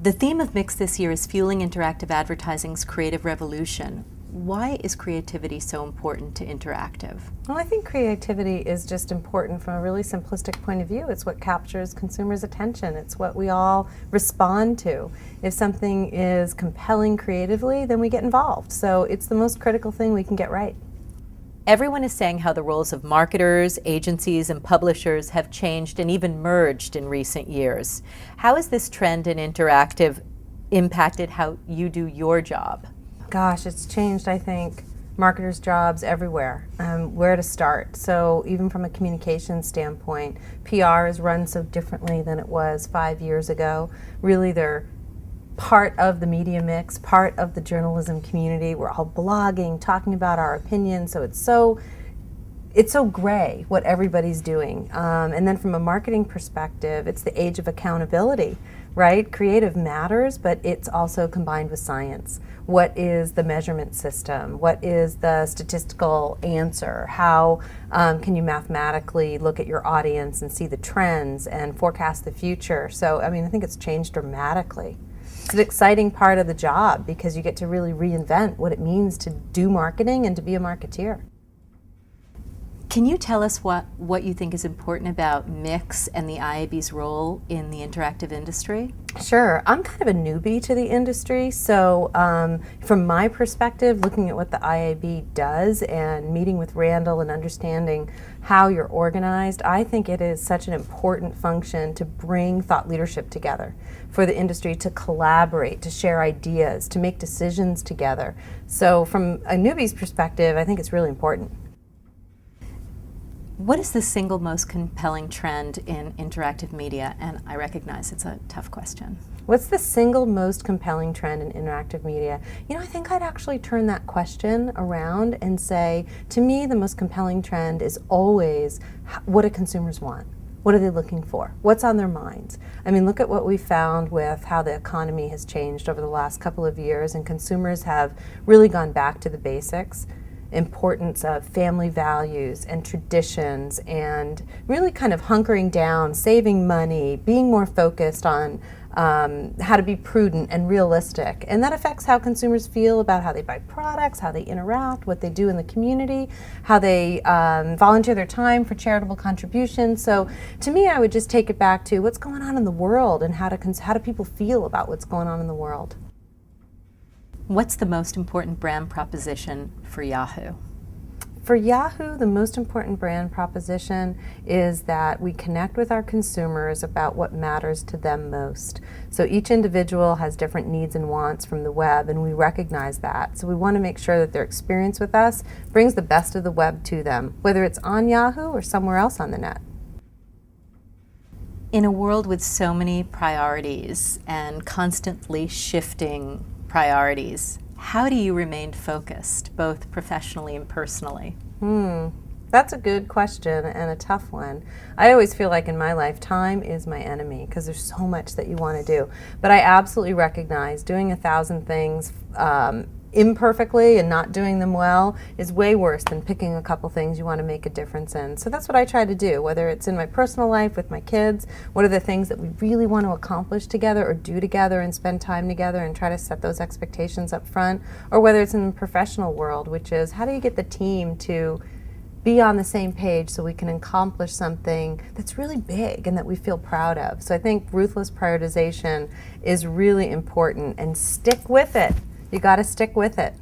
The theme of MIXX this year is Fueling Interactive Advertising's Creative Revolution. Why is creativity so important to interactive? Well, I think creativity is just important from a really simplistic point of view. It's what captures consumers' attention. It's what we all respond to. If something is compelling creatively, then we get involved. So it's the most critical thing we can get right. Everyone is saying how the roles of marketers, agencies, and publishers have changed and even merged in recent years. How has this trend in interactive impacted how you do your job? Gosh, it's changed, I think, marketers' jobs everywhere, where to start. So even from a communications standpoint, PR is run so differently than it was 5 years ago. Really, they're part of the media mix, part of the journalism community. We're all blogging, talking about our opinions, so it's so gray what everybody's doing. And then from a marketing perspective, it's the age of accountability, right? Creative matters, but it's also combined with science. What is the measurement system? What is the statistical answer? How can you mathematically look at your audience and see the trends and forecast the future? So, I mean, I think it's changed dramatically. It's an exciting part of the job because you get to really reinvent what it means to do marketing and to be a marketeer. Can you tell us what you think is important about MIXX and the IAB's role in the interactive industry? Sure. I'm kind of a newbie to the industry, so from my perspective, looking at what the IAB does and meeting with Randall and understanding how you're organized, I think it is such an important function to bring thought leadership together, for the industry to collaborate, to share ideas, to make decisions together. So from a newbie's perspective, I think it's really important. What is the single most compelling trend in interactive media? And I recognize it's a tough question. What's the single most compelling trend in interactive media? You know, I think I'd actually turn that question around and say, to me, the most compelling trend is always what do consumers want? What are they looking for? What's on their minds? I mean, look at what we found with how the economy has changed over the last couple of years, and consumers have really gone back to the basics. Importance of family values and traditions, and really kind of hunkering down, saving money, being more focused on how to be prudent and realistic. And that affects how consumers feel about how they buy products, how they interact, what they do in the community, how they volunteer their time for charitable contributions. So to me, I would just take it back to what's going on in the world and how do people feel about what's going on in the world. What's the most important brand proposition for Yahoo? For Yahoo, the most important brand proposition is that we connect with our consumers about what matters to them most. So each individual has different needs and wants from the web, and we recognize that. So we want to make sure that their experience with us brings the best of the web to them, whether it's on Yahoo or somewhere else on the net. In a world with so many priorities and constantly shifting priorities, how do you remain focused, both professionally and personally? That's a good question and a tough one. I always feel like in my life, time is my enemy because there's so much that you want to do. But I absolutely recognize doing 1,000 things imperfectly and not doing them well is way worse than picking a couple things you want to make a difference in. So that's what I try to do, whether it's in my personal life with my kids, what are the things that we really want to accomplish together or do together and spend time together and try to set those expectations up front, or whether it's in the professional world, which is how do you get the team to be on the same page so we can accomplish something that's really big and that we feel proud of. So I think ruthless prioritization is really important, and stick with it. You got to stick with it.